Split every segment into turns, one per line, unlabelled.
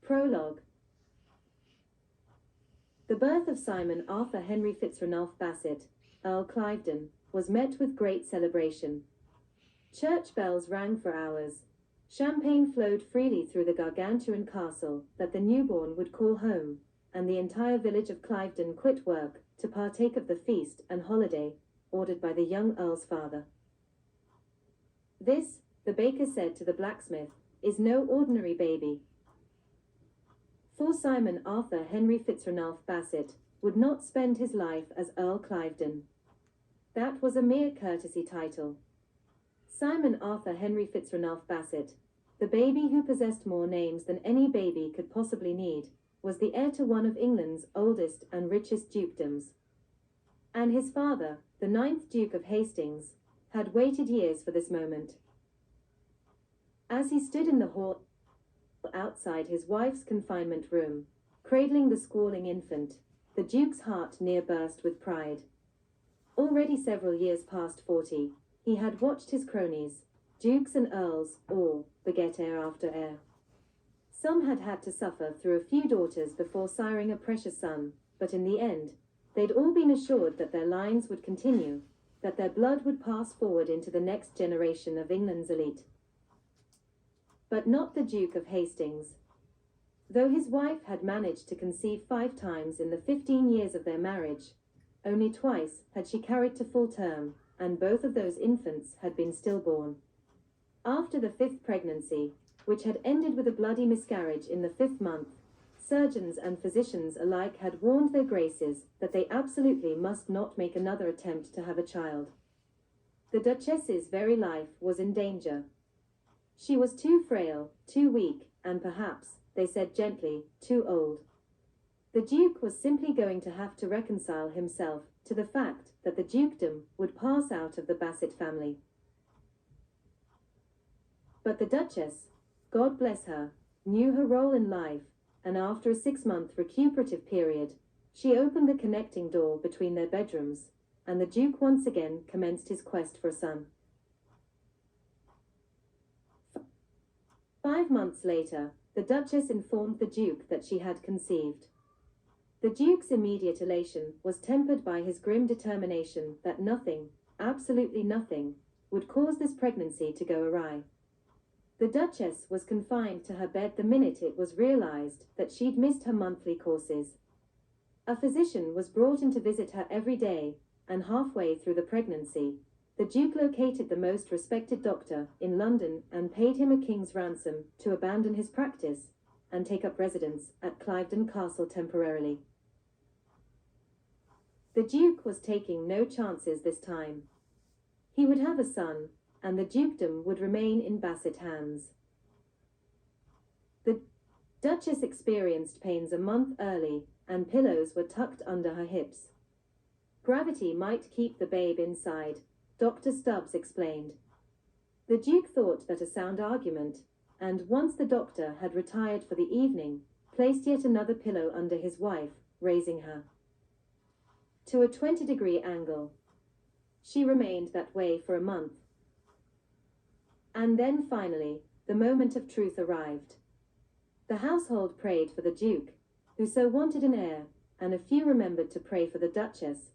Prologue. The birth of Simon Arthur Henry Fitzranulph Bassett, Earl Cliveden, was met with great celebration. Church bells rang for hours. Champagne flowed freely through the gargantuan castle that the newborn would call home, and the entire village of Cliveden quit work to partake of the feast and holiday ordered by the young Earl's father. "This," the baker said to the blacksmith, "is no ordinary baby. For Simon Arthur Henry Fitzranulph Bassett would not spend his life as Earl Cliveden. That was a mere courtesy title. Simon Arthur Henry Fitzranulph Bassett, the baby who possessed more names than any baby could possibly need, was the heir to one of England's oldest and richest dukedoms. And his father, the 9th Duke of Hastings, had waited years for this moment. As he stood in the hall outside his wife's confinement room, cradling the squalling infant, the Duke's heart near burst with pride. Already several years past 40, he had watched his cronies, dukes and earls, all beget heir after heir. Some had had to suffer through a few daughters before siring a precious son, but in the end, they'd all been assured that their lines would continue, that their blood would pass forward into the next generation of England's elite. But not the Duke of Hastings. Though his wife had managed to conceive 5 times in the 15 years of their marriage, only twice had she carried to full term, and both of those infants had been stillborn. After the 5th pregnancy, which had ended with a bloody miscarriage in the 5th month, surgeons and physicians alike had warned their graces that they absolutely must not make another attempt to have a child. The Duchess's very life was in danger. She was too frail, too weak, and perhaps, they said gently, too old. The Duke was simply going to have to reconcile himself to the fact that the dukedom would pass out of the Bassett family. But the Duchess, God bless her, knew her role in life, and after a 6-month recuperative period, she opened the connecting door between their bedrooms, and the Duke once again commenced his quest for a son. 5 months later, the Duchess informed the Duke that she had conceived. The Duke's immediate elation was tempered by his grim determination that nothing, absolutely nothing, would cause this pregnancy to go awry. The Duchess was confined to her bed the minute it was realized that she'd missed her monthly courses. A physician was brought in to visit her every day, and halfway through the pregnancy, the Duke located the most respected doctor in London and paid him a king's ransom to abandon his practice and take up residence at Cliveden Castle temporarily. The Duke was taking no chances this time. He would have a son, and the dukedom would remain in Bassett hands. The Duchess experienced pains a month early, and pillows were tucked under her hips. Gravity might keep the babe inside, Dr. Stubbs explained. The Duke thought that a sound argument, and once the doctor had retired for the evening, placed yet another pillow under his wife, raising her to a 20-degree angle. She remained that way for a month. And then finally, the moment of truth arrived. The household prayed for the Duke, who so wanted an heir, and a few remembered to pray for the Duchess,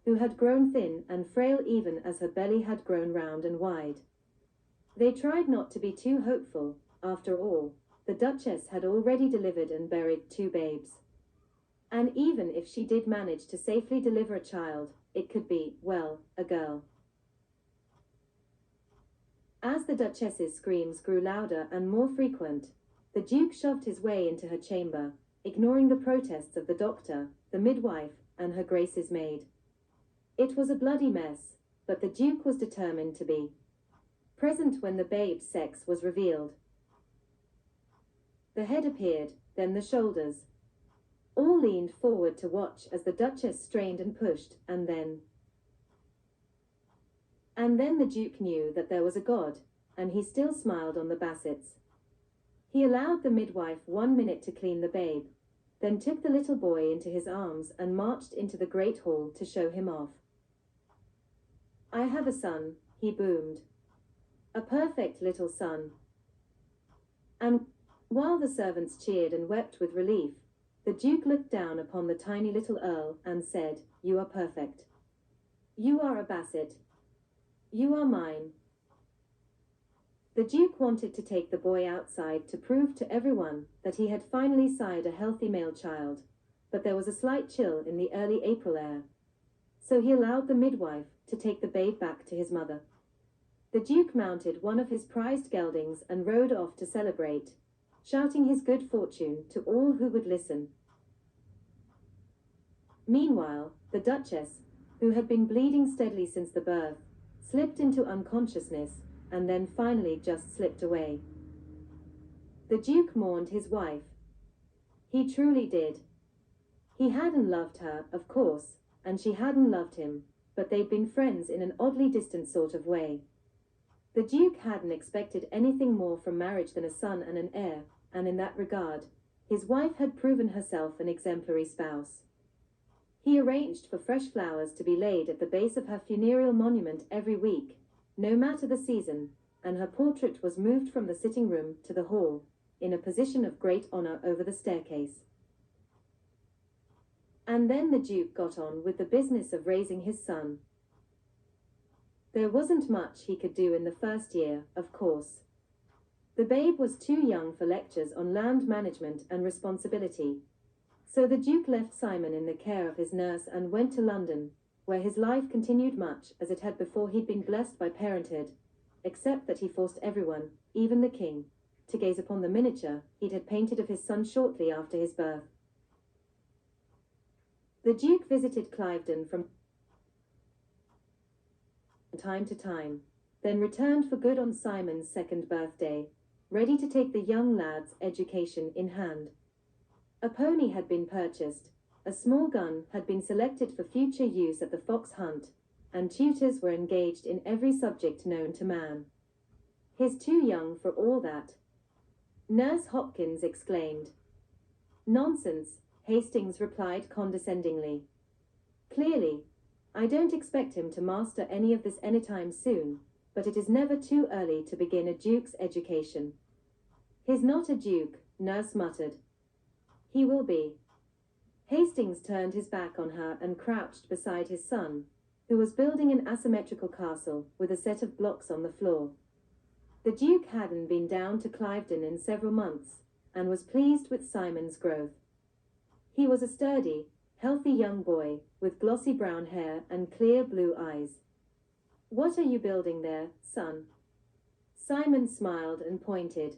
who had grown thin and frail even as her belly had grown round and wide. They tried not to be too hopeful. After all, the Duchess had already delivered and buried 2 babes. And even if she did manage to safely deliver a child, it could be, well, a girl. As the Duchess's screams grew louder and more frequent, the Duke shoved his way into her chamber, ignoring the protests of the doctor, the midwife, and her Grace's maid. It was a bloody mess, but the Duke was determined to be present when the babe's sex was revealed. The head appeared, then the shoulders. All leaned forward to watch as the Duchess strained and pushed, and then the Duke knew that there was a God, and he still smiled on the Bassetts. He allowed the midwife 1 minute to clean the babe, then took the little boy into his arms and marched into the great hall to show him off. "I have a son," he boomed. "A perfect little son. And While the servants cheered and wept with relief, the Duke looked down upon the tiny little Earl and said, "You are perfect. You are a Bassett. You are mine." The Duke wanted to take the boy outside to prove to everyone that he had finally sired a healthy male child, but there was a slight chill in the early April air, so he allowed the midwife to take the babe back to his mother. The Duke mounted one of his prized geldings and rode off to celebrate, shouting his good fortune to all who would listen. Meanwhile, the Duchess, who had been bleeding steadily since the birth, slipped into unconsciousness, and then finally just slipped away. The Duke mourned his wife. He truly did. He hadn't loved her, of course, and she hadn't loved him, but they'd been friends in an oddly distant sort of way. The Duke hadn't expected anything more from marriage than a son and an heir, and in that regard, his wife had proven herself an exemplary spouse. He arranged for fresh flowers to be laid at the base of her funereal monument every week, no matter the season, and her portrait was moved from the sitting room to the hall, in a position of great honor over the staircase. And then the Duke got on with the business of raising his son. There wasn't much he could do in the first year, of course. The babe was too young for lectures on land management and responsibility, so the Duke left Simon in the care of his nurse and went to London, where his life continued much as it had before he'd been blessed by parenthood, except that he forced everyone, even the king, to gaze upon the miniature he'd had painted of his son shortly after his birth. The Duke visited Cliveden from time to time, then returned for good on Simon's second birthday, ready to take the young lad's education in hand. A pony had been purchased, a small gun had been selected for future use at the fox hunt, and tutors were engaged in every subject known to man. "He's too young for all that," Nurse Hopkins exclaimed. "Nonsense," Hastings replied condescendingly. "Clearly, I don't expect him to master any of this anytime soon, but it is never too early to begin a duke's education." "He's not a duke," Nurse muttered. "He will be." Hastings turned his back on her and crouched beside his son, who was building an asymmetrical castle with a set of blocks on the floor. The Duke hadn't been down to Cliveden in several months, and was pleased with Simon's growth. He was a sturdy, healthy young boy, with glossy brown hair and clear blue eyes. "What are you building there, son?" Simon smiled and pointed.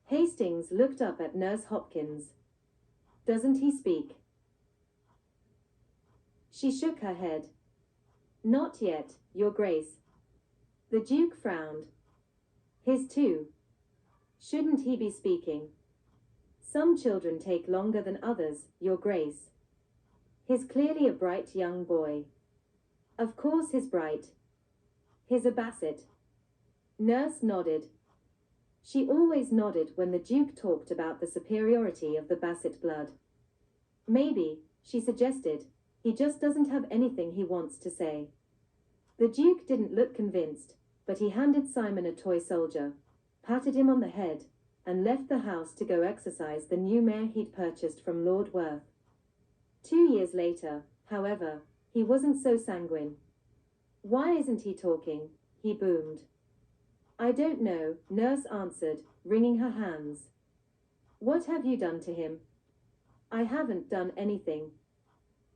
Hastings looked up at Nurse Hopkins. "Doesn't he speak?" She shook her head. "Not yet, Your Grace." The Duke frowned. "His too. Shouldn't he be speaking?" "Some children take longer than others, Your Grace." "He's clearly a bright young boy." "Of course he's bright. He's a Bassett." Nurse nodded. She always nodded when the Duke talked about the superiority of the Bassett blood. "Maybe," she suggested, "he just doesn't have anything he wants to say." The Duke didn't look convinced, but he handed Simon a toy soldier, patted him on the head, and left the house to go exercise the new mare he'd purchased from Lord Worth. 2 years later, however, he wasn't so sanguine. "Why isn't he talking?" he boomed. "I don't know," Nurse answered, wringing her hands. "What have you done to him?" "I haven't done anything.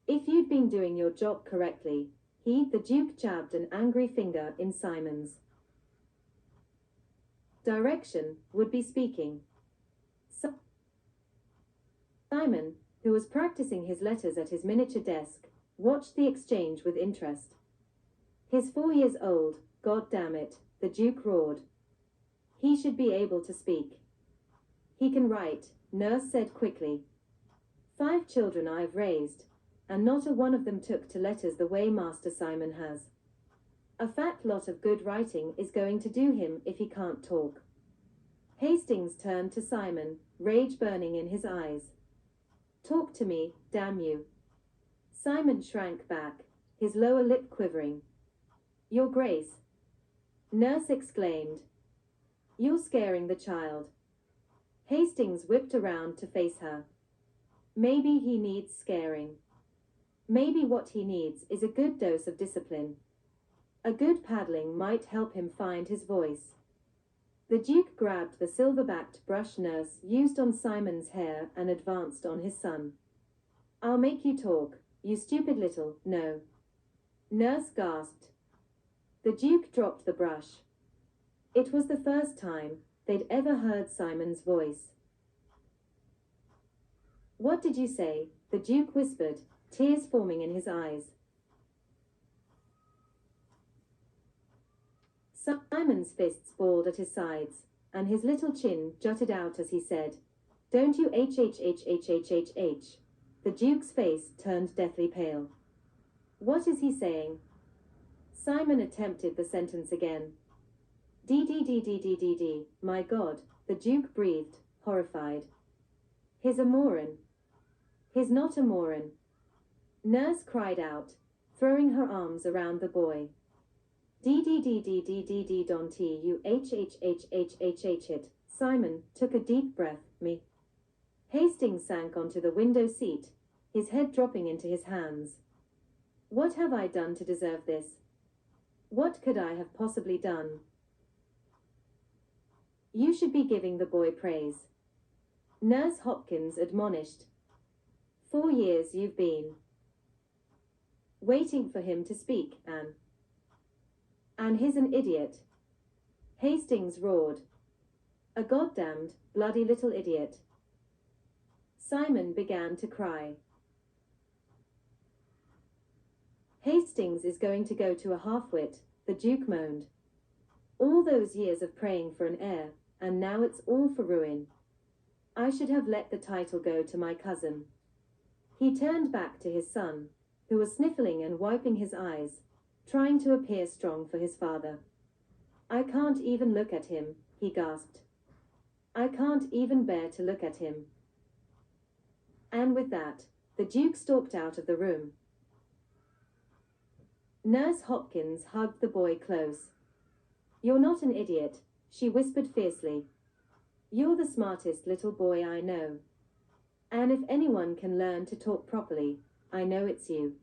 If you'd been doing your job correctly," the Duke jabbed an angry finger in Simon's direction, "would be speaking." Simon, who was practicing his letters at his miniature desk, watched the exchange with interest. "He's 4 years old, God damn it," the Duke roared. "He should be able to speak." "He can write," Nurse said quickly. "5 children I've raised, and not a one of them took to letters the way Master Simon has. A fat lot of good writing is going to do him if he can't talk." Hastings turned to Simon, rage burning in his eyes. "Talk to me, damn you." Simon shrank back, his lower lip quivering. "Your Grace," Nurse exclaimed. You're scaring the child. Hastings whipped around to face her. Maybe he needs scaring. Maybe what he needs is a good dose of discipline. A good paddling might help him find his voice. The Duke grabbed the silver-backed brush Nurse used on Simon's hair and advanced on his son. I'll make you talk, you stupid little, no. Nurse gasped. The Duke dropped the brush. It was the first time they'd ever heard Simon's voice. What did you say? The Duke whispered, tears forming in his eyes. Simon's fists balled at his sides, and his little chin jutted out as he said, Don't you h. The Duke's face turned deathly pale. What is he saying? Simon attempted the sentence again. D, my God, the Duke breathed, horrified. He's a moron. He's not a moron. Nurse cried out, throwing her arms around the boy. Don't you it. Simon took a deep breath, me. Hastings sank onto the window seat, his head dropping into his hands. What have I done to deserve this? What could I have possibly done? You should be giving the boy praise. Nurse Hopkins admonished. 4 years you've been waiting for him to speak, Anne. And he's an idiot. Hastings roared. A goddamned, bloody little idiot. Simon began to cry. Hastings is going to go to a half-wit, the Duke moaned. All those years of praying for an heir, and now it's all for ruin. I should have let the title go to my cousin. He turned back to his son, who was sniffling and wiping his eyes, trying to appear strong for his father. I can't even look at him, he gasped. I can't even bear to look at him. And with that, the Duke stalked out of the room. Nurse Hopkins hugged the boy close. You're not an idiot, she whispered fiercely. You're the smartest little boy I know. And if anyone can learn to talk properly, I know it's you.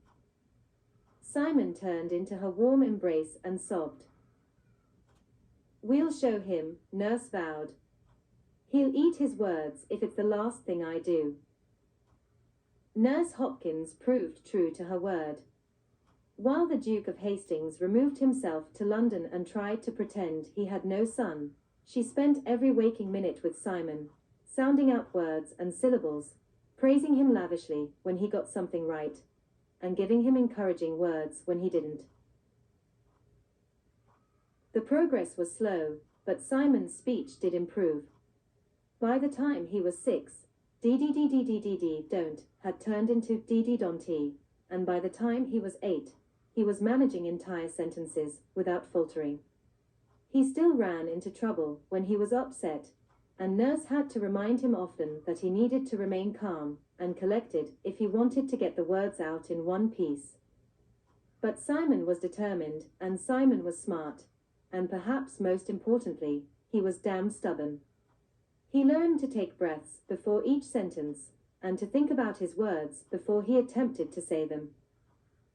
Simon turned into her warm embrace and sobbed. We'll show him, Nurse vowed. He'll eat his words if it's the last thing I do. Nurse Hopkins proved true to her word. While the Duke of Hastings removed himself to London and tried to pretend he had no son, she spent every waking minute with Simon, sounding out words and syllables, praising him lavishly when he got something right, and giving him encouraging words when he didn't. The progress was slow, but Simon's speech did improve. By the time he was 6, don't had turned into don't, and by the time he was 8, he was managing entire sentences without faltering. He still ran into trouble when he was upset, and Nurse had to remind him often that he needed to remain calm and collected if he wanted to get the words out in one piece. But Simon was determined, and Simon was smart, and perhaps most importantly, he was damn stubborn. He learned to take breaths before each sentence, and to think about his words before he attempted to say them.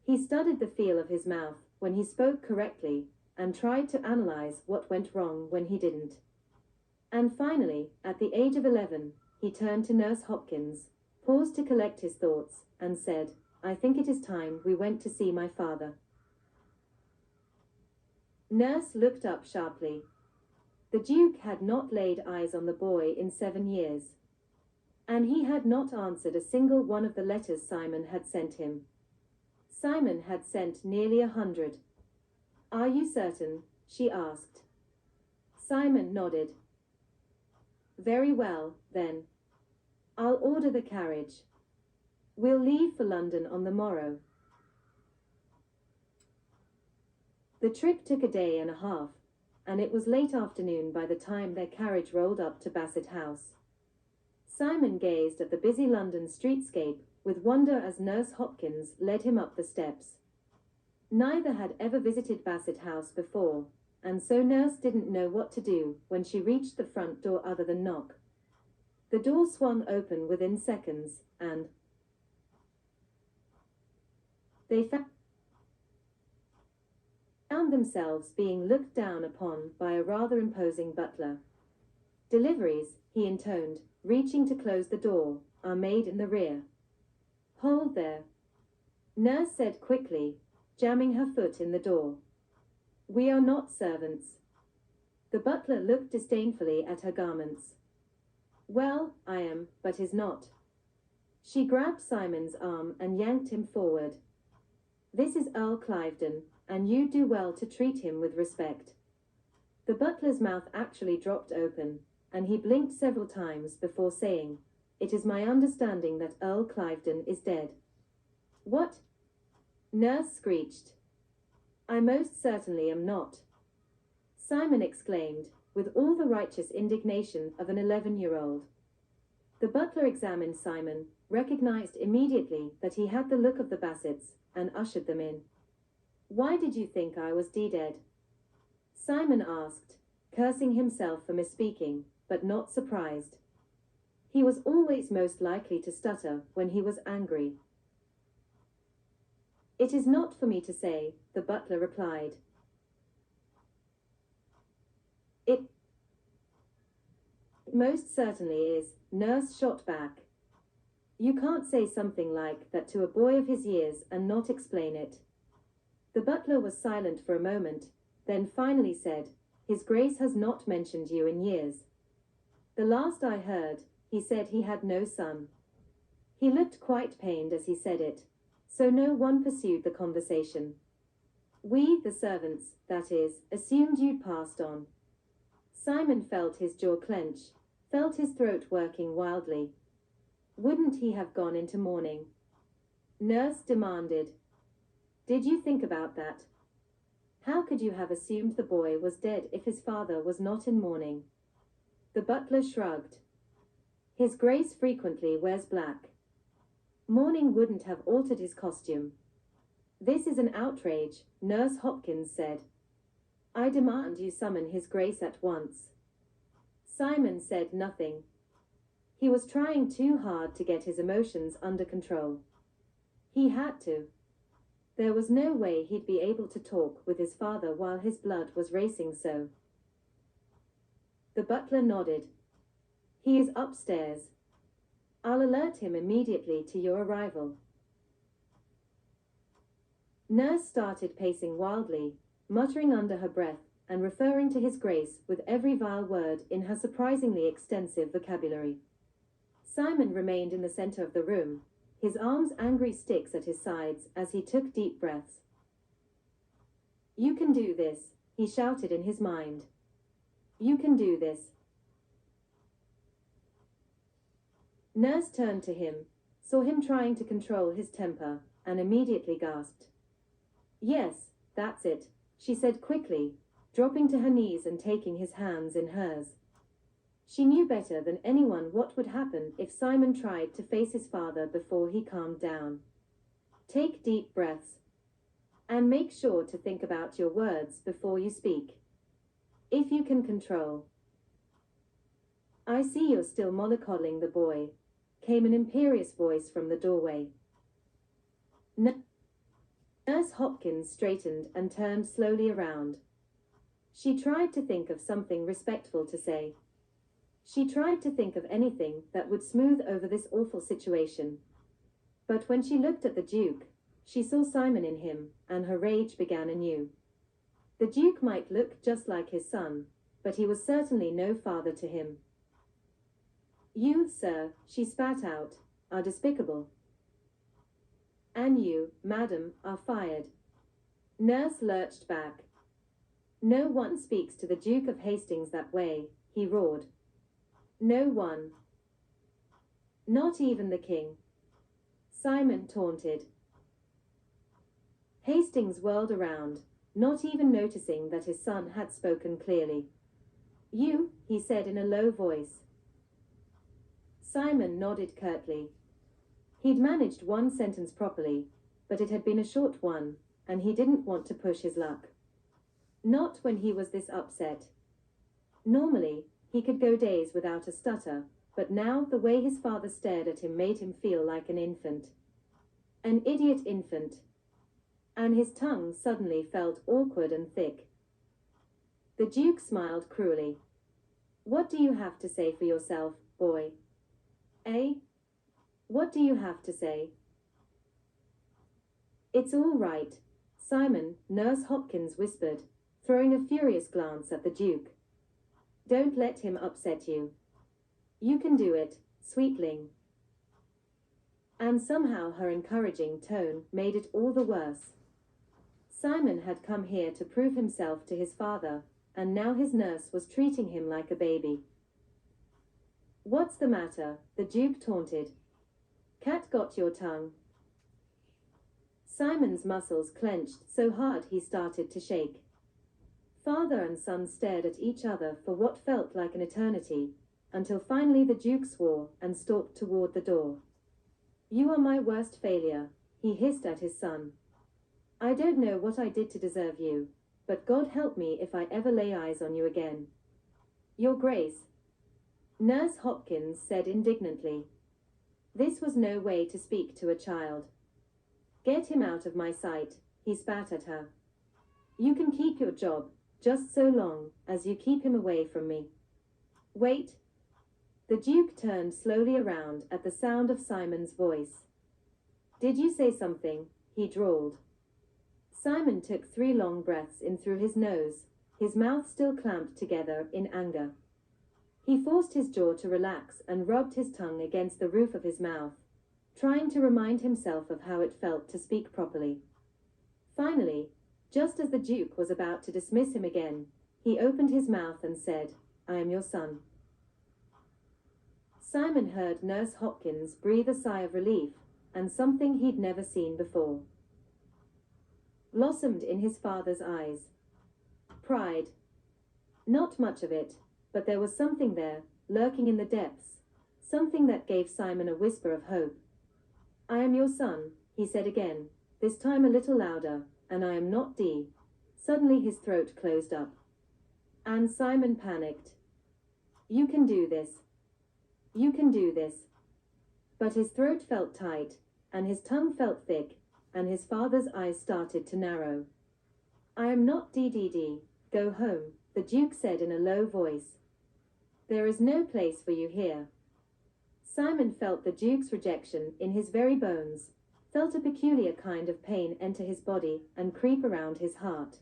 He studied the feel of his mouth when he spoke correctly, and tried to analyze what went wrong when he didn't. And finally, at the age of 11, he turned to Nurse Hopkins, paused to collect his thoughts, and said, I think it is time we went to see my father. Nurse looked up sharply. The Duke had not laid eyes on the boy in 7 years, and he had not answered a single one of the letters Simon had sent him. Simon had sent nearly 100. Are you certain? She asked. Simon nodded. Very well, then. I'll order the carriage. We'll leave for London on the morrow. The trip took a day and a half, and it was late afternoon by the time their carriage rolled up to Bassett House. Simon gazed at the busy London streetscape with wonder as Nurse Hopkins led him up the steps. Neither had ever visited Bassett House before, and so Nurse didn't know what to do when she reached the front door other than knock. The door swung open within seconds, and they found themselves being looked down upon by a rather imposing butler. "Deliveries," he intoned, reaching to close the door, "are made in the rear." "Hold there," Nurse said quickly, jamming her foot in the door. "We are not servants." The butler looked disdainfully at her garments. "Well, I am, but is not." She grabbed Simon's arm and yanked him forward. "This is Earl Cliveden, and you do well to treat him with respect." The butler's mouth actually dropped open, and he blinked several times before saying, "It is my understanding that Earl Cliveden is dead." "What?" Nurse screeched. "I most certainly am not," Simon exclaimed, with all the righteous indignation of an 11-year-old. The butler examined Simon, recognized immediately that he had the look of the Bassets, and ushered them in. "Why did you think I was dead?" Simon asked, cursing himself for misspeaking, but not surprised. He was always most likely to stutter when he was angry. "It is not for me to say," the butler replied. "It most certainly is," Nurse shot back. "You can't say something like that to a boy of his years and not explain it." The butler was silent for a moment, then finally said, "His Grace has not mentioned you in years." "The last I heard, he said he had no son." He looked quite pained as he said it, so no one pursued the conversation. "We, the servants, that is, assumed you'd passed on." Simon felt his jaw clench, felt his throat working wildly. "Wouldn't he have gone into mourning?" Nurse demanded. "Did you think about that? How could you have assumed the boy was dead if his father was not in mourning?" The butler shrugged. "His Grace frequently wears black. Mourning wouldn't have altered his costume." "This is an outrage," Nurse Hopkins said. "I demand you summon His Grace at once." Simon said nothing. He was trying too hard to get his emotions under control. He had to. There was no way he'd be able to talk with his father while his blood was racing so. The butler nodded. "He is upstairs. I'll alert him immediately to your arrival." Nurse started pacing wildly, muttering under her breath and referring to His Grace with every vile word in her surprisingly extensive vocabulary. Simon remained in the center of the room, his arms angry sticks at his sides as he took deep breaths. "You can do this," he shouted in his mind. "You can do this." Nurse turned to him, saw him trying to control his temper, and immediately gasped. "Yes, that's it," she said quickly, dropping to her knees and taking his hands in hers. She knew better than anyone what would happen if Simon tried to face his father before he calmed down. "Take deep breaths. And make sure to think about your words before you speak. If you can control." "I see you're still mollycoddling the boy," came an imperious voice from the doorway. Nurse Hopkins straightened and turned slowly around. She tried to think of something respectful to say. She tried to think of anything that would smooth over this awful situation. But when she looked at the Duke, she saw Simon in him, and her rage began anew. The Duke might look just like his son, but he was certainly no father to him. "You, sir," she spat out, "are despicable. And you, madam, are fired." Nurse lurched back. "No one speaks to the Duke of Hastings that way," he roared. "No one. Not even the king." Simon taunted. Hastings whirled around, not even noticing that his son had spoken clearly. "You," he said in a low voice. Simon nodded curtly. He'd managed one sentence properly, but it had been a short one, and he didn't want to push his luck. Not when he was this upset. Normally, he could go days without a stutter, but now the way his father stared at him made him feel like an infant. An idiot infant. And his tongue suddenly felt awkward and thick. The Duke smiled cruelly. What do you have to say for yourself, boy? Eh? What do you have to say? It's all right, Simon, Nurse Hopkins whispered, throwing a furious glance at the Duke. Don't let him upset you. You can do it, sweetling. And somehow her encouraging tone made it all the worse. Simon had come here to prove himself to his father, and now his nurse was treating him like a baby. What's the matter? The Duke taunted. Cat got your tongue. Simon's muscles clenched so hard he started to shake. Father and son stared at each other for what felt like an eternity, until finally the Duke swore and stalked toward the door. You are my worst failure, he hissed at his son. I don't know what I did to deserve you, but God help me if I ever lay eyes on you again. Your Grace, Nurse Hopkins said indignantly. This was no way to speak to a child. Get him out of my sight, he spat at her. You can keep your job, just so long as you keep him away from me. Wait. The Duke turned slowly around at the sound of Simon's voice. Did you say something? He drawled. Simon took 3 long breaths in through his nose, his mouth still clamped together in anger. He forced his jaw to relax and rubbed his tongue against the roof of his mouth, trying to remind himself of how it felt to speak properly. Finally, just as the Duke was about to dismiss him again, he opened his mouth and said, I am your son. Simon heard Nurse Hopkins breathe a sigh of relief, and something he'd never seen before blossomed in his father's eyes. Pride. Not much of it, but there was something there, lurking in the depths, something that gave Simon a whisper of hope. I am your son, he said again, this time a little louder, and I am not D. Suddenly his throat closed up. And Simon panicked. You can do this. You can do this. But his throat felt tight, and his tongue felt thick, and his father's eyes started to narrow. I am not DDD, go home, the Duke said in a low voice. There is no place for you here. Simon felt the Duke's rejection in his very bones, felt a peculiar kind of pain enter his body and creep around his heart.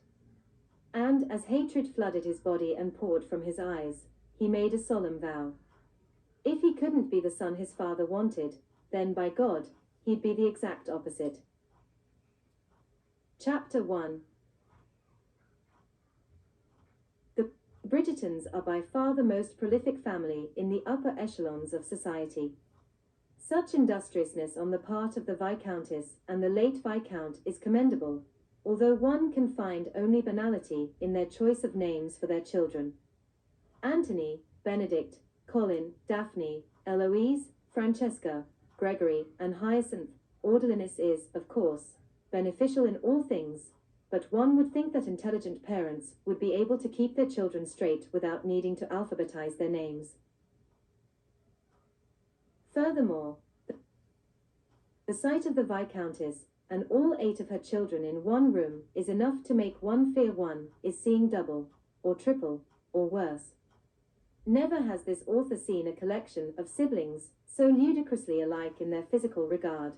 And as hatred flooded his body and poured from his eyes, he made a solemn vow. If he couldn't be the son his father wanted, then by God, he'd be the exact opposite. Chapter 1. The Bridgertons are by far the most prolific family in the upper echelons of society. Such industriousness on the part of the Viscountess and the late Viscount is commendable, although one can find only banality in their choice of names for their children. Anthony, Benedict, Colin, Daphne, Eloise, Francesca, Gregory, and Hyacinth. Orderliness is, of course, beneficial in all things, but one would think that intelligent parents would be able to keep their children straight without needing to alphabetize their names. Furthermore, the sight of the Viscountess and all 8 of her children in one room is enough to make one fear one is seeing double, or triple, or worse. Never has this author seen a collection of siblings so ludicrously alike in their physical regard.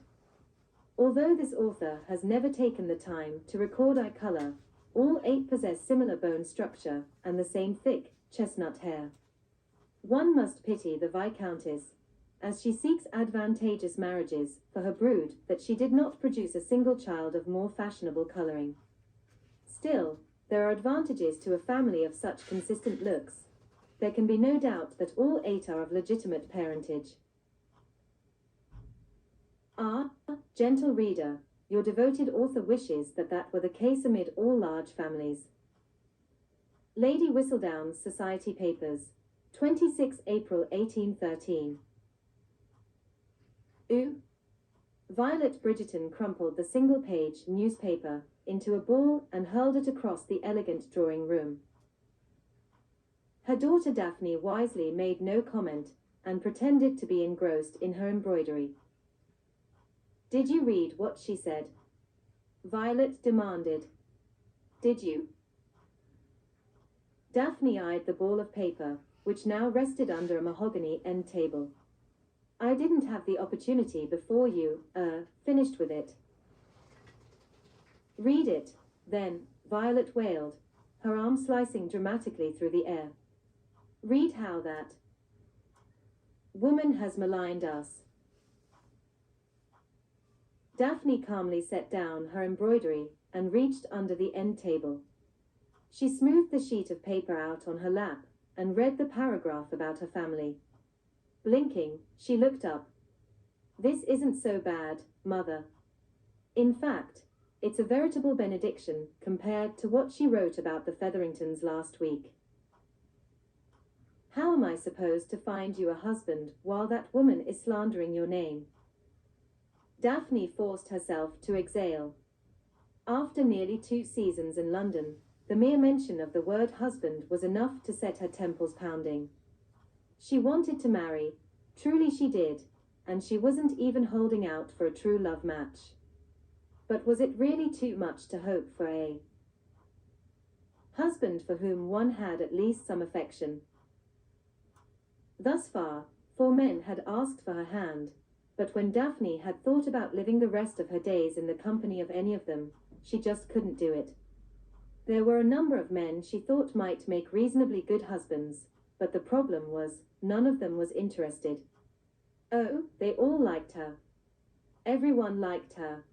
Although this author has never taken the time to record eye color, all 8 possess similar bone structure and the same thick, chestnut hair. One must pity the Viscountess, as she seeks advantageous marriages for her brood, that she did not produce a single child of more fashionable coloring. Still, there are advantages to a family of such consistent looks. There can be no doubt that all 8 are of legitimate parentage. Gentle reader, your devoted author wishes that that were the case amid all large families. Lady Whistledown's Society Papers, 26 April 1813. Violet Bridgerton crumpled the single-page newspaper into a ball and hurled it across the elegant drawing room. Her daughter Daphne wisely made no comment and pretended to be engrossed in her embroidery. "Did you read what she said?" Violet demanded. "Did you?" Daphne eyed the ball of paper, which now rested under a mahogany end table. "I didn't have the opportunity before you, finished with it." "Read it, then," Violet wailed, her arm slicing dramatically through the air. "Read how that woman has maligned us." Daphne calmly set down her embroidery and reached under the end table. She smoothed the sheet of paper out on her lap and read the paragraph about her family. Blinking, she looked up. "This isn't so bad, Mother. In fact, it's a veritable benediction compared to what she wrote about the Featheringtons last week. How am I supposed to find you a husband while that woman is slandering your name?" Daphne forced herself to exhale. After nearly 2 seasons in London, the mere mention of the word husband was enough to set her temples pounding. She wanted to marry, truly she did, and she wasn't even holding out for a true love match. But was it really too much to hope for a husband for whom one had at least some affection? Thus far, 4 men had asked for her hand, but when Daphne had thought about living the rest of her days in the company of any of them, she just couldn't do it. There were a number of men she thought might make reasonably good husbands, but the problem was, none of them was interested. Oh, they all liked her. Everyone liked her.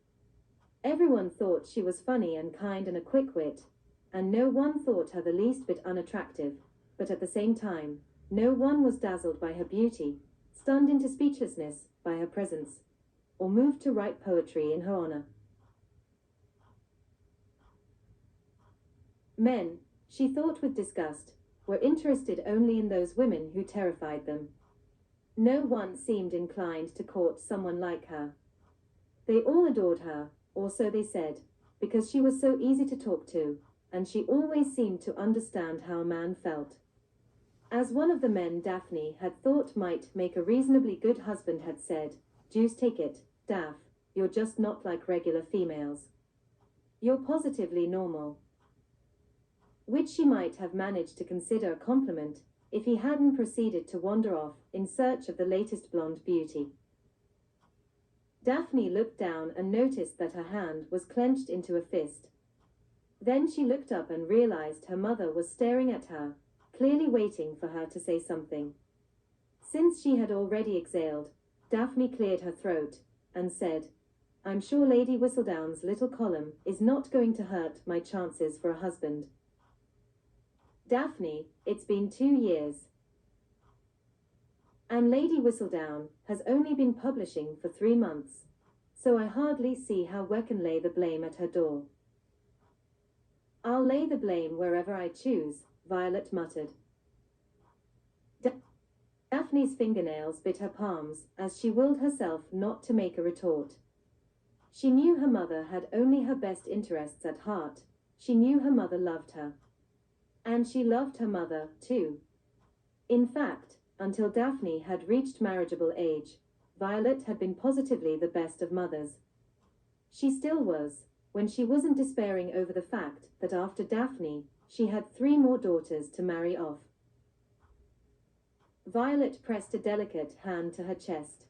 Everyone thought she was funny and kind and a quick wit, and no one thought her the least bit unattractive, but at the same time, no one was dazzled by her beauty, stunned into speechlessness by her presence, or moved to write poetry in her honor. Men, she thought with disgust, were interested only in those women who terrified them. No one seemed inclined to court someone like her. They all adored her, or so they said, because she was so easy to talk to, and she always seemed to understand how a man felt. As one of the men Daphne had thought might make a reasonably good husband had said, "Deuce take it, Daph, you're just not like regular females. You're positively normal." Which she might have managed to consider a compliment if he hadn't proceeded to wander off in search of the latest blonde beauty. Daphne looked down and noticed that her hand was clenched into a fist. Then she looked up and realized her mother was staring at her, clearly waiting for her to say something. Since she had already exhaled, Daphne cleared her throat and said, "I'm sure Lady Whistledown's little column is not going to hurt my chances for a husband." "Daphne, it's been 2 years. And Lady Whistledown has only been publishing for 3 months, so I hardly see how we can lay the blame at her door." "I'll lay the blame wherever I choose," Violet muttered. Daphne's fingernails bit her palms as she willed herself not to make a retort. She knew her mother had only her best interests at heart. She knew her mother loved her. And she loved her mother, too. In fact, until Daphne had reached marriageable age, Violet had been positively the best of mothers. She still was, when she wasn't despairing over the fact that after Daphne, she had 3 more daughters to marry off. Violet pressed a delicate hand to her chest.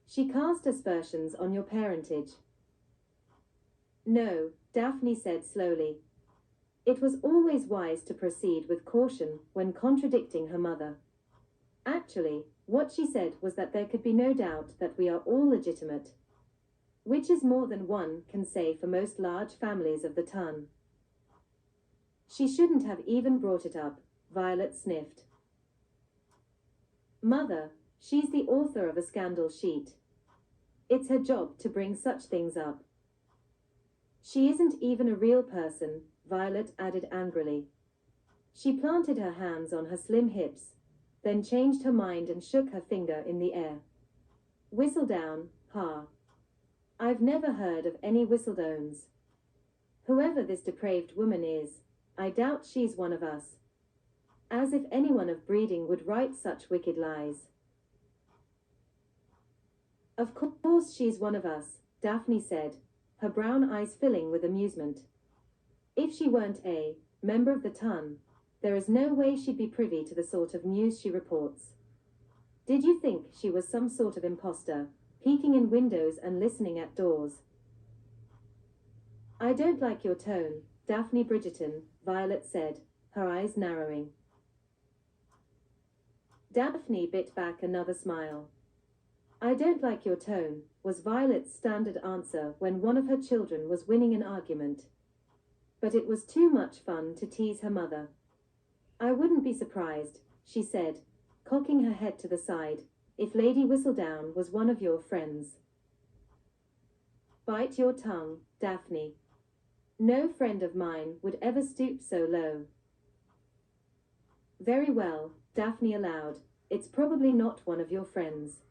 She cast aspersions on your parentage. "No," Daphne said slowly. It was always wise to proceed with caution when contradicting her mother. Actually, what she said was that there could be no doubt that we are all legitimate, which is more than one can say for most large families of the ton. She shouldn't have even brought it up, Violet sniffed. "Mother, she's the author of a scandal sheet. It's her job to bring such things up." "She isn't even a real person," Violet added angrily. She planted her hands on her slim hips, then changed her mind and shook her finger in the air. "Whistledown, ha. I've never heard of any Whistledones. Whoever this depraved woman is, I doubt she's one of us. As if anyone of breeding would write such wicked lies. Of course she's one of us, Daphne said, her brown eyes filling with amusement. If she weren't a member of the Ton, there is no way she'd be privy to the sort of news she reports. Did you think she was some sort of imposter, peeking in windows and listening at doors? I don't like your tone, Daphne Bridgerton, Violet said, her eyes narrowing. Daphne bit back another smile. I don't like your tone, was Violet's standard answer when one of her children was winning an argument. But it was too much fun to tease her mother. I wouldn't be surprised, she said, cocking her head to the side, if Lady Whistledown was one of your friends. Bite your tongue, Daphne. No friend of mine would ever stoop so low. Very well, Daphne allowed, it's probably not one of your friends.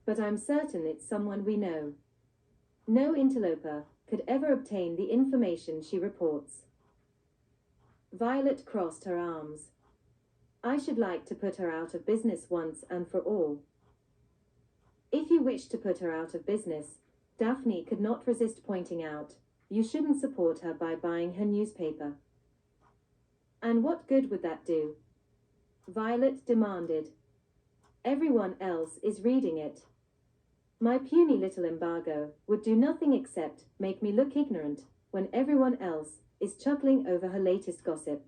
But I'm certain it's someone we know. No interloper could ever obtain the information she reports. Violet crossed her arms. I should like to put her out of business once and for all. If you wish to put her out of business, Daphne could not resist pointing out, you shouldn't support her by buying her newspaper. And what good would that do? Violet demanded. Everyone else is reading it. My puny little embargo would do nothing except make me look ignorant when everyone else is chuckling over her latest gossip.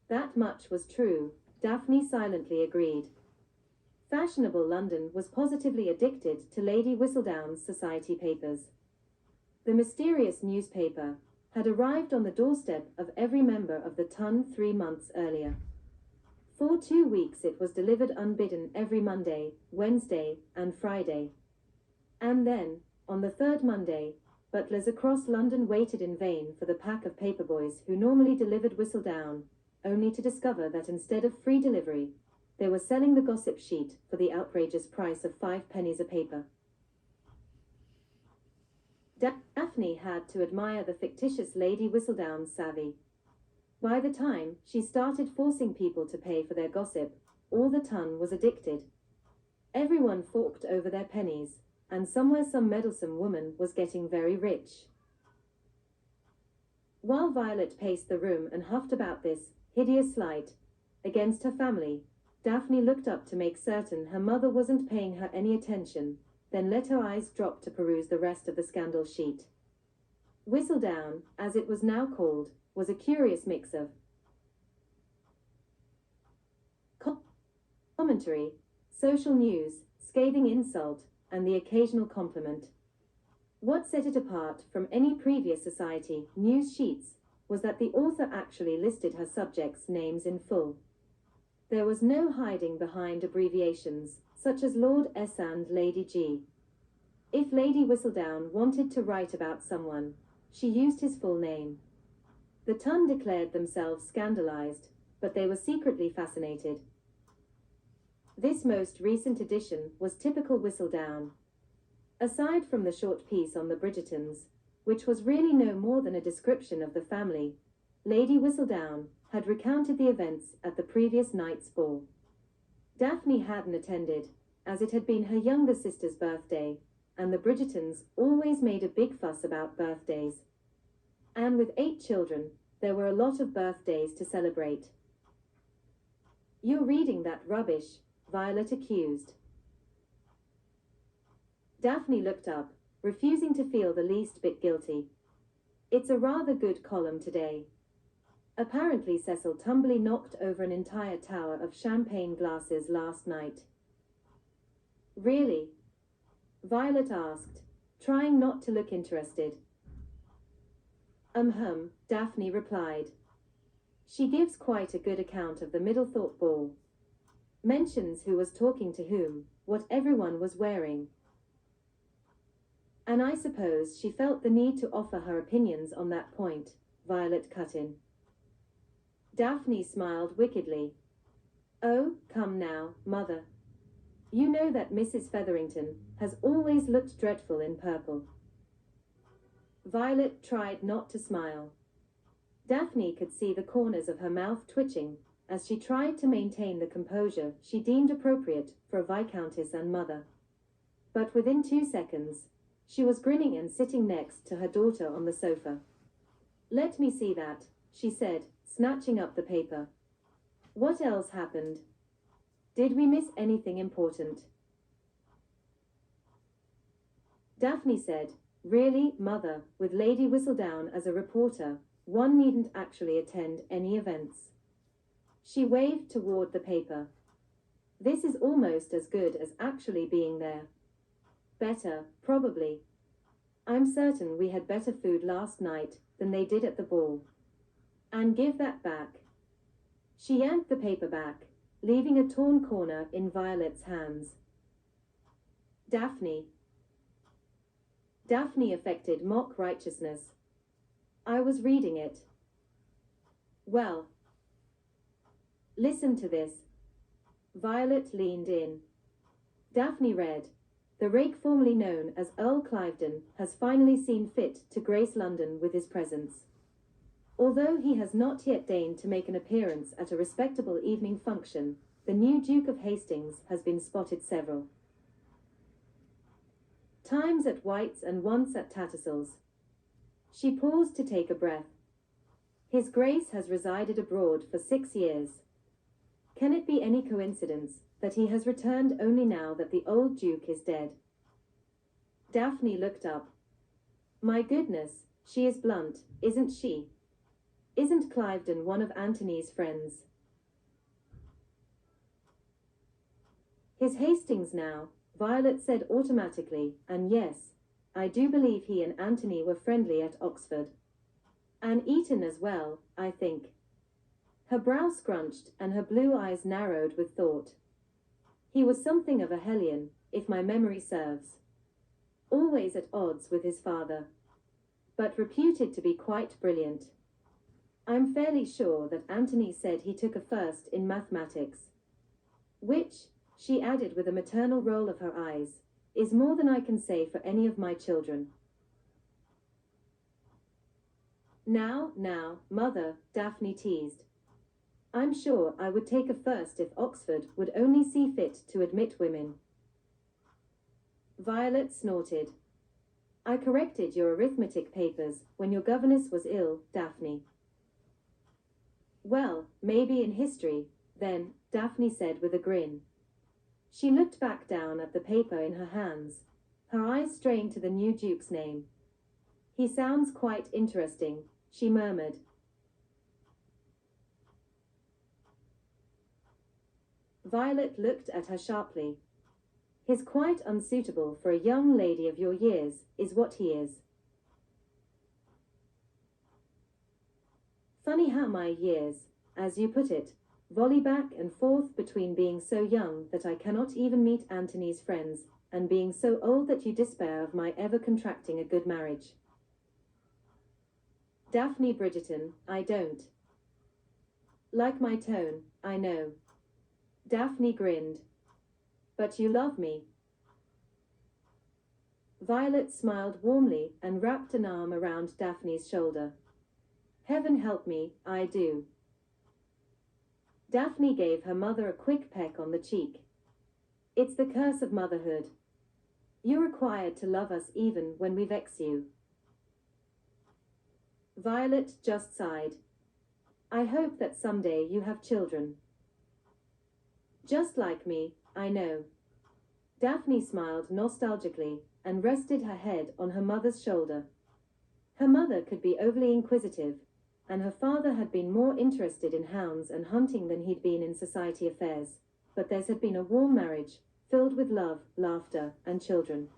That much was true, Daphne silently agreed. Fashionable London was positively addicted to Lady Whistledown's society papers. The mysterious newspaper had arrived on the doorstep of every member of the Ton 3 months earlier. For 2 weeks it was delivered unbidden every Monday, Wednesday, and Friday. And then, on the 3rd Monday, butlers across London waited in vain for the pack of paperboys who normally delivered Whistledown, only to discover that instead of free delivery, they were selling the gossip sheet for the outrageous price of 5 pennies a paper. Daphne had to admire the fictitious Lady Whistledown's savvy. By the time she started forcing people to pay for their gossip, all the Ton was addicted. Everyone forked over their pennies, and somewhere some meddlesome woman was getting very rich. While Violet paced the room and huffed about this hideous slight against her family, Daphne looked up to make certain her mother wasn't paying her any attention, then let her eyes drop to peruse the rest of the scandal sheet. Whistledown, as it was now called, was a curious mix of commentary, social news, scathing insult, and the occasional compliment. What set it apart from any previous society news sheets was that the author actually listed her subjects' names in full. There was no hiding behind abbreviations, such as Lord S and Lady G. If Lady Whistledown wanted to write about someone, she used his full name. The Ton declared themselves scandalized, but they were secretly fascinated. This most recent edition was typical Whistledown. Aside from the short piece on the Bridgertons, which was really no more than a description of the family, Lady Whistledown had recounted the events at the previous night's ball. Daphne hadn't attended, as it had been her younger sister's birthday, and the Bridgertons always made a big fuss about birthdays. And with 8 children, there were a lot of birthdays to celebrate. You're reading that rubbish, Violet accused. Daphne looked up, refusing to feel the least bit guilty. It's a rather good column today. Apparently Cecil tumbly knocked over an entire tower of champagne glasses last night. Really? Violet asked, trying not to look interested. Daphne replied. She gives quite a good account of the Middlethorpe ball. Mentions who was talking to whom, what everyone was wearing. And I suppose she felt the need to offer her opinions on that point, Violet cut in. Daphne smiled wickedly. Oh, come now, mother. You know that Mrs. Featherington has always looked dreadful in purple. Violet tried not to smile. Daphne could see the corners of her mouth twitching as she tried to maintain the composure she deemed appropriate for a viscountess and mother. But within 2 seconds, she was grinning and sitting next to her daughter on the sofa. "Let me see that," she said, snatching up the paper. "What else happened? Did we miss anything important?" Daphne said, "Really, Mother, with Lady Whistledown as a reporter, one needn't actually attend any events." She waved toward the paper. "This is almost as good as actually being there. Better, probably. I'm certain we had better food last night than they did at the ball. And give that back." She yanked the paper back, leaving a torn corner in Violet's hands. Daphne affected mock righteousness. "I was reading it." "Well, listen to this." Violet leaned in. Daphne read, "The rake formerly known as Earl Cliveden has finally seen fit to grace London with his presence. Although he has not yet deigned to make an appearance at a respectable evening function, the new Duke of Hastings has been spotted several times at White's and once at Tattersall's." She paused to take a breath. "His Grace has resided abroad for 6 years. Can it be any coincidence that he has returned only now that the old Duke is dead?" Daphne looked up. "My goodness, she is blunt, isn't she? Isn't Cliveden one of Antony's friends?" "His Hastings now," Violet said automatically, "and yes, I do believe he and Antony were friendly at Oxford. And Eton as well, I think." Her brow scrunched and her blue eyes narrowed with thought. "He was something of a hellion, if my memory serves. Always at odds with his father, but reputed to be quite brilliant. I'm fairly sure that Antony said he took a first in mathematics. Which," she added with a maternal roll of her eyes, "is more than I can say for any of my children." Now, Mother," Daphne teased. "I'm sure I would take a first if Oxford would only see fit to admit women." Violet snorted. "I corrected your arithmetic papers when your governess was ill, Daphne." "Well, maybe in history, then," Daphne said with a grin. She looked back down at the paper in her hands, her eyes straying to the new Duke's name. "He sounds quite interesting," she murmured. Violet looked at her sharply. "He's quite unsuitable for a young lady of your years, is what he is." Funny how my years, as you put it, volley back and forth between being so young that I cannot even meet Antony's friends, and being so old that you despair of my ever contracting a good marriage. Daphne Bridgerton, I don't like my tone, I know. Daphne grinned. "But you love me." Violet smiled warmly and wrapped an arm around Daphne's shoulder. "Heaven help me, I do." Daphne gave her mother a quick peck on the cheek. "It's the curse of motherhood. You're required to love us even when we vex you." Violet just sighed. "I hope that someday you have children." "Just like me, I know." Daphne smiled nostalgically and rested her head on her mother's shoulder. Her mother could be overly inquisitive, and her father had been more interested in hounds and hunting than he'd been in society affairs, but theirs had been a warm marriage, filled with love, laughter, and children.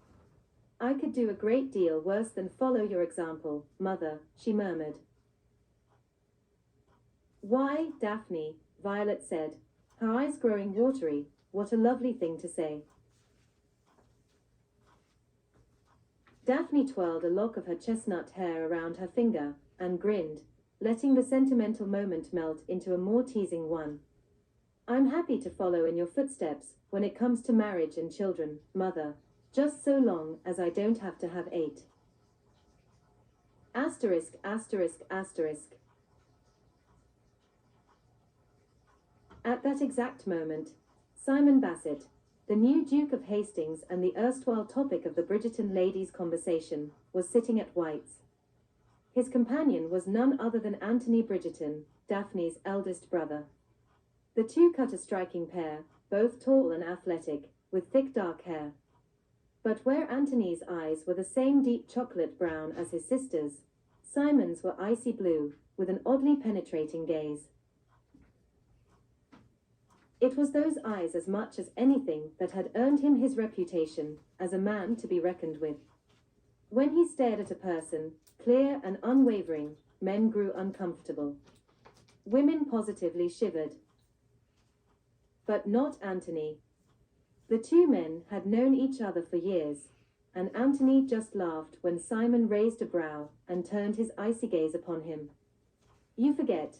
"I could do a great deal worse than follow your example, Mother," she murmured. "Why, Daphne," Violet said, her eyes growing watery, "what a lovely thing to say." Daphne twirled a lock of her chestnut hair around her finger, and grinned, letting the sentimental moment melt into a more teasing one. I'm happy to follow in your footsteps when it comes to marriage and children, mother, just so long as I don't have to have 8. Asterisk, asterisk, asterisk. At that exact moment, Simon Bassett, the new Duke of Hastings and the erstwhile topic of the Bridgerton ladies' conversation, was sitting at White's. His companion was none other than Anthony Bridgerton, Daphne's eldest brother. The two cut a striking pair, both tall and athletic, with thick dark hair. But where Anthony's eyes were the same deep chocolate brown as his sister's, Simon's were icy blue, with an oddly penetrating gaze. It was those eyes as much as anything that had earned him his reputation as a man to be reckoned with. When he stared at a person, clear and unwavering, men grew uncomfortable. Women positively shivered. But not Anthony. The two men had known each other for years, and Anthony just laughed when Simon raised a brow and turned his icy gaze upon him. "You forget.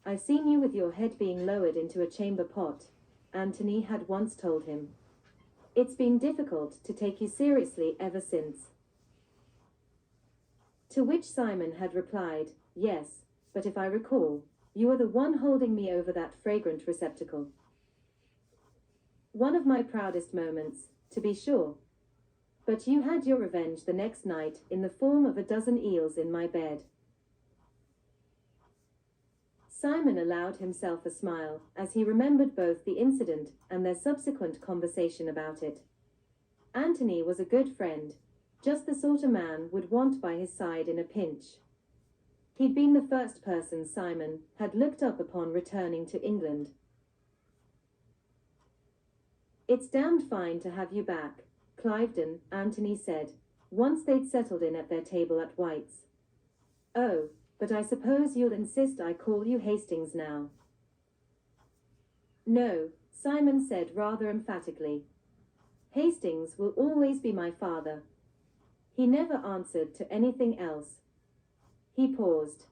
I've seen you with your head being lowered into a chamber pot," Anthony had once told him. "It's been difficult to take you seriously ever since." To which Simon had replied, "Yes, but if I recall, you are the one holding me over that fragrant receptacle." One of my proudest moments, to be sure. But you had your revenge the next night in the form of a dozen eels in my bed. Simon allowed himself a smile as he remembered both the incident and their subsequent conversation about it. Anthony was a good friend, just the sort a man would want by his side in a pinch. He'd been the first person Simon had looked up upon returning to England. "It's damned fine to have you back, Cliveden," Anthony said, once they'd settled in at their table at White's. "Oh, but I suppose you'll insist I call you Hastings now." "No," Simon said rather emphatically. "Hastings will always be my father." He never answered to anything else. He paused.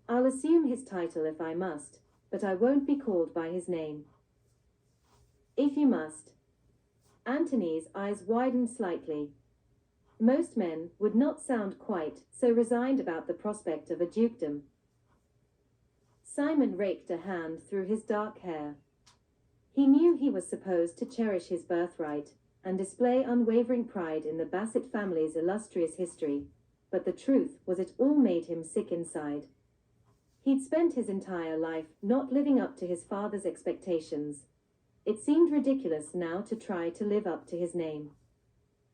"I'll assume his title if I must, but I won't be called by his name." "If you must." Anthony's eyes widened slightly. Most men would not sound quite so resigned about the prospect of a dukedom. Simon raked a hand through his dark hair. He knew he was supposed to cherish his birthright and display unwavering pride in the Bassett family's illustrious history, but the truth was it all made him sick inside. He'd spent his entire life not living up to his father's expectations. It seemed ridiculous now to try to live up to his name.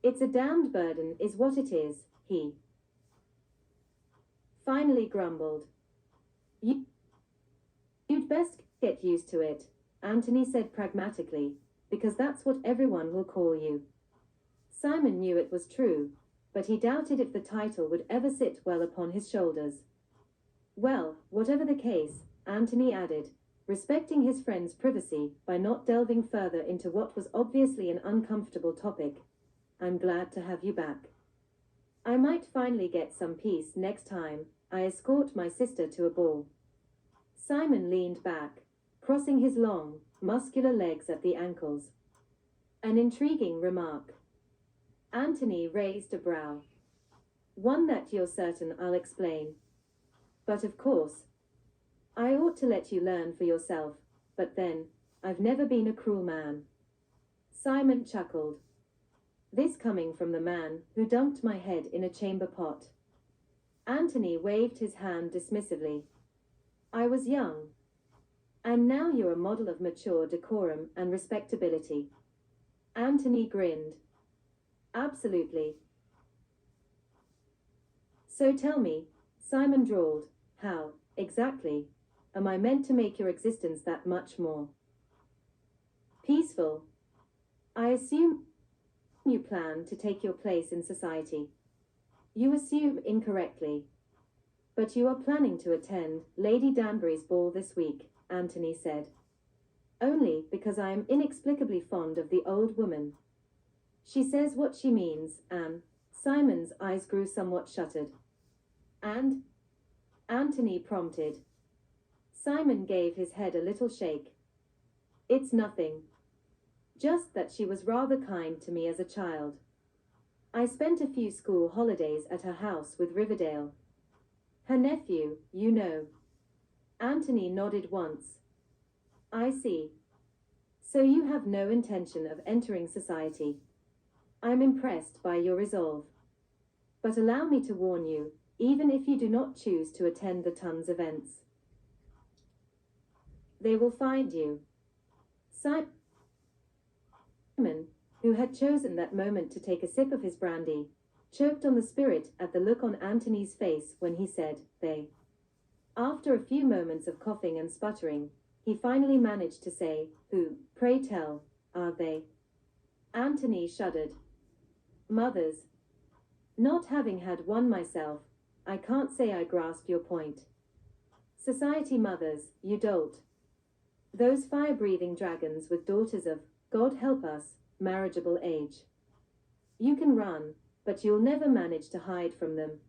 "It's a damned burden is what it is," he finally grumbled. You'd best get used to it," Anthony said pragmatically, "because that's what everyone will call you." Simon knew it was true, but he doubted if the title would ever sit well upon his shoulders. "Well, whatever the case," Anthony added, respecting his friend's privacy by not delving further into what was obviously an uncomfortable topic, "I'm glad to have you back. I might finally get some peace next time I escort my sister to a ball." Simon leaned back, crossing his long, muscular legs at the ankles. "An intriguing remark." Anthony raised a brow. "One that you're certain I'll explain. But of course, I ought to let you learn for yourself, but then, I've never been a cruel man." Simon chuckled. This coming from the man who dunked my head in a chamber pot. Anthony waved his hand dismissively. "I was young. And now you're a model of mature decorum and respectability." Anthony grinned. "Absolutely." "So tell me," Simon drawled, "how, exactly, am I meant to make your existence that much more peaceful? I assume you plan to take your place in society." "You assume incorrectly. But you are planning to attend Lady Danbury's ball this week," Anthony said. "Only because I am inexplicably fond of the old woman. She says what she means, Anne." Simon's eyes grew somewhat shuttered. "And?" Anthony prompted. Simon gave his head a little shake. It's nothing. Just that she was rather kind to me as a child. I spent a few school holidays at her house with Riverdale. Her nephew, you know. Anthony nodded once. I see. So you have no intention of entering society. I'm impressed by your resolve. But allow me to warn you, even if you do not choose to attend the Tons events, they will find you. Simon, who had chosen that moment to take a sip of his brandy, choked on the spirit at the look on Anthony's face when he said, they. After a few moments of coughing and sputtering, he finally managed to say, who, pray tell, are they? Anthony shuddered. Mothers. Not having had one myself, I can't say I grasp your point. Society mothers, you dolt. Those fire-breathing dragons with daughters of, God help us, marriageable age. You can run, but you'll never manage to hide from them.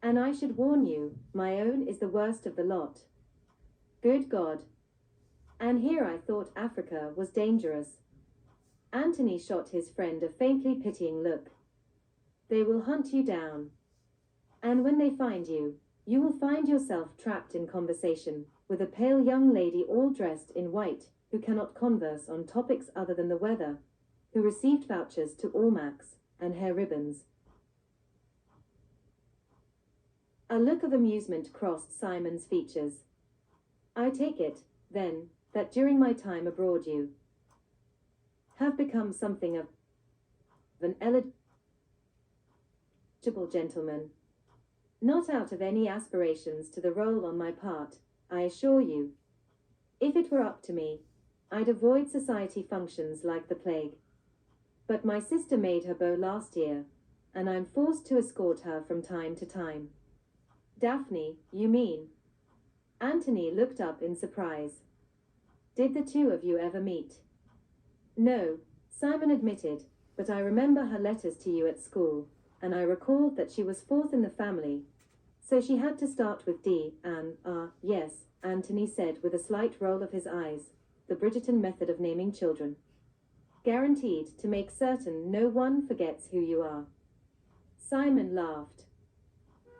And I should warn you, my own is the worst of the lot. Good God. And here I thought Africa was dangerous. Anthony shot his friend a faintly pitying look. They will hunt you down. And when they find you, you will find yourself trapped in conversation with a pale young lady all dressed in white, who cannot converse on topics other than the weather, who received vouchers to Allmax and hair ribbons. A look of amusement crossed Simon's features. I take it, then, that during my time abroad you have become something of an eligible gentleman. Not out of any aspirations to the role on my part, I assure you. If it were up to me, I'd avoid society functions like the plague. But my sister made her beau last year, and I'm forced to escort her from time to time. Daphne, you mean? Anthony looked up in surprise. Did the two of you ever meet? No, Simon admitted, but I remember her letters to you at school, and I recalled that she was fourth in the family, so she had to start with D, and, yes, Anthony said with a slight roll of his eyes, the Bridgerton method of naming children. Guaranteed to make certain no one forgets who you are. Simon laughed.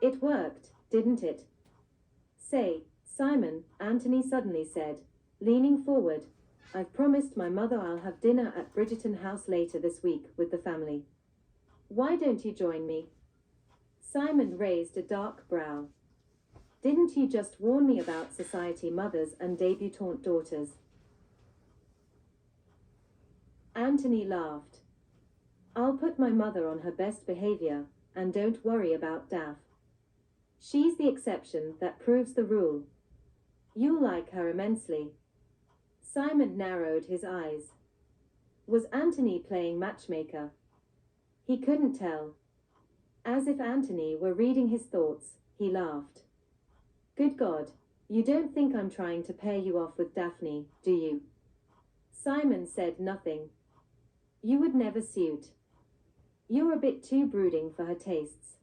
It worked, didn't it? Say, Simon, Anthony suddenly said, leaning forward, I've promised my mother I'll have dinner at Bridgerton House later this week with the family. Why don't you join me? Simon raised a dark brow. Didn't you just warn me about society mothers and debutante daughters? Anthony laughed. I'll put my mother on her best behavior, and don't worry about Daph. She's the exception that proves the rule. You'll like her immensely. Simon narrowed his eyes. Was Anthony playing matchmaker? He couldn't tell. As if Anthony were reading his thoughts, he laughed. Good God, you don't think I'm trying to pair you off with Daphne, do you? Simon said nothing. You would never suit. You're a bit too brooding for her tastes.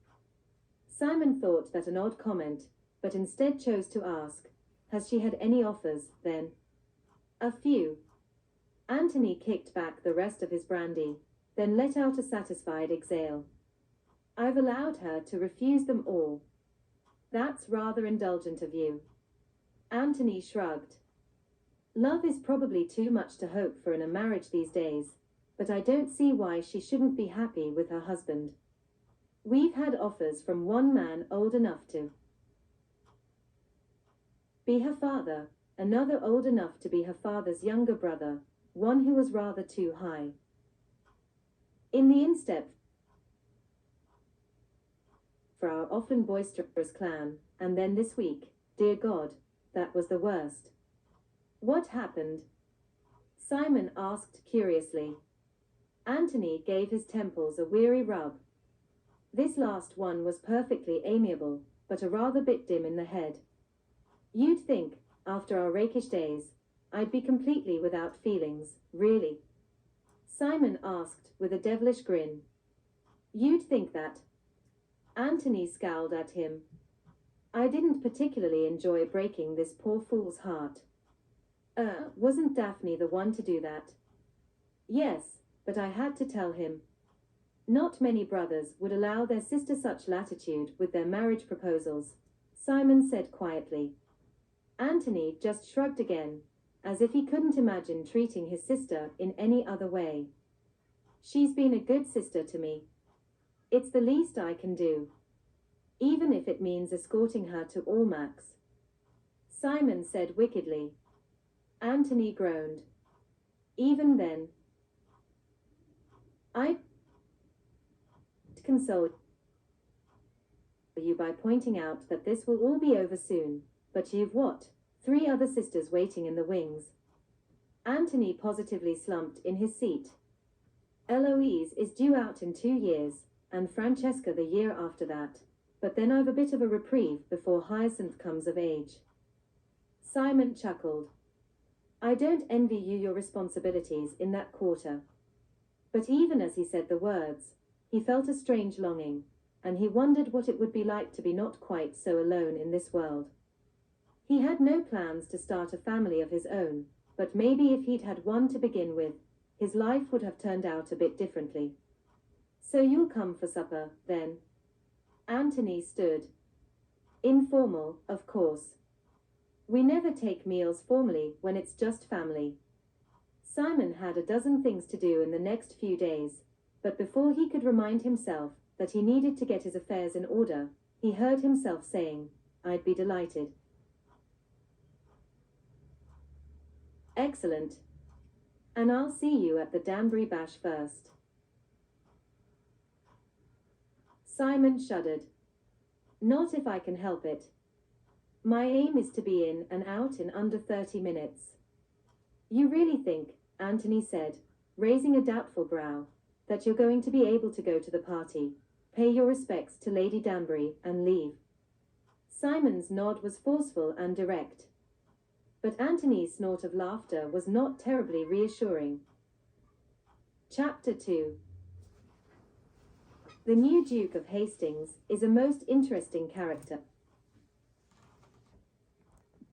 Simon thought that an odd comment, but instead chose to ask, has she had any offers, then? A few. Anthony kicked back the rest of his brandy, then let out a satisfied exhale. I've allowed her to refuse them all. That's rather indulgent of you. Anthony shrugged. Love is probably too much to hope for in a marriage these days, but I don't see why she shouldn't be happy with her husband. We've had offers from one man old enough to be her father, another old enough to be her father's younger brother, one who was rather too high. In the instep for our often boisterous clan, and then this week, dear God, that was the worst. What happened? Simon asked curiously. Anthony gave his temples a weary rub. This last one was perfectly amiable, but a rather bit dim in the head. You'd think, after our rakish days, I'd be completely without feelings, really. Simon asked with a devilish grin. You'd think that. Anthony scowled at him. I didn't particularly enjoy breaking this poor fool's heart. Wasn't Daphne the one to do that? Yes, but I had to tell him. Not many brothers would allow their sister such latitude with their marriage proposals, Simon said quietly. Anthony just shrugged again, as if he couldn't imagine treating his sister in any other way. She's been a good sister to me. It's the least I can do, even if it means escorting her to Almack's, Simon said wickedly. Anthony groaned. Even then, I'd console you by pointing out that this will all be over soon, but you've what? 3 other sisters waiting in the wings. Anthony positively slumped in his seat. Eloise is due out in 2 years, and Francesca the year after that, but then I've a bit of a reprieve before Hyacinth comes of age. Simon chuckled. I don't envy you your responsibilities in that quarter. But even as he said the words, he felt a strange longing, and he wondered what it would be like to be not quite so alone in this world. He had no plans to start a family of his own, but maybe if he'd had one to begin with, his life would have turned out a bit differently. So you'll come for supper, then? Anthony stood. Informal, of course. We never take meals formally when it's just family. Simon had a dozen things to do in the next few days, but before he could remind himself that he needed to get his affairs in order, he heard himself saying, I'd be delighted. Excellent. And I'll see you at the Danbury Bash first. Simon shuddered. Not if I can help it. My aim is to be in and out in under 30 minutes. You really think, Anthony said, raising a doubtful brow, that you're going to be able to go to the party, pay your respects to Lady Danbury, and leave? Simon's nod was forceful and direct. But Anthony's snort of laughter was not terribly reassuring. Chapter 2. The new Duke of Hastings is a most interesting character.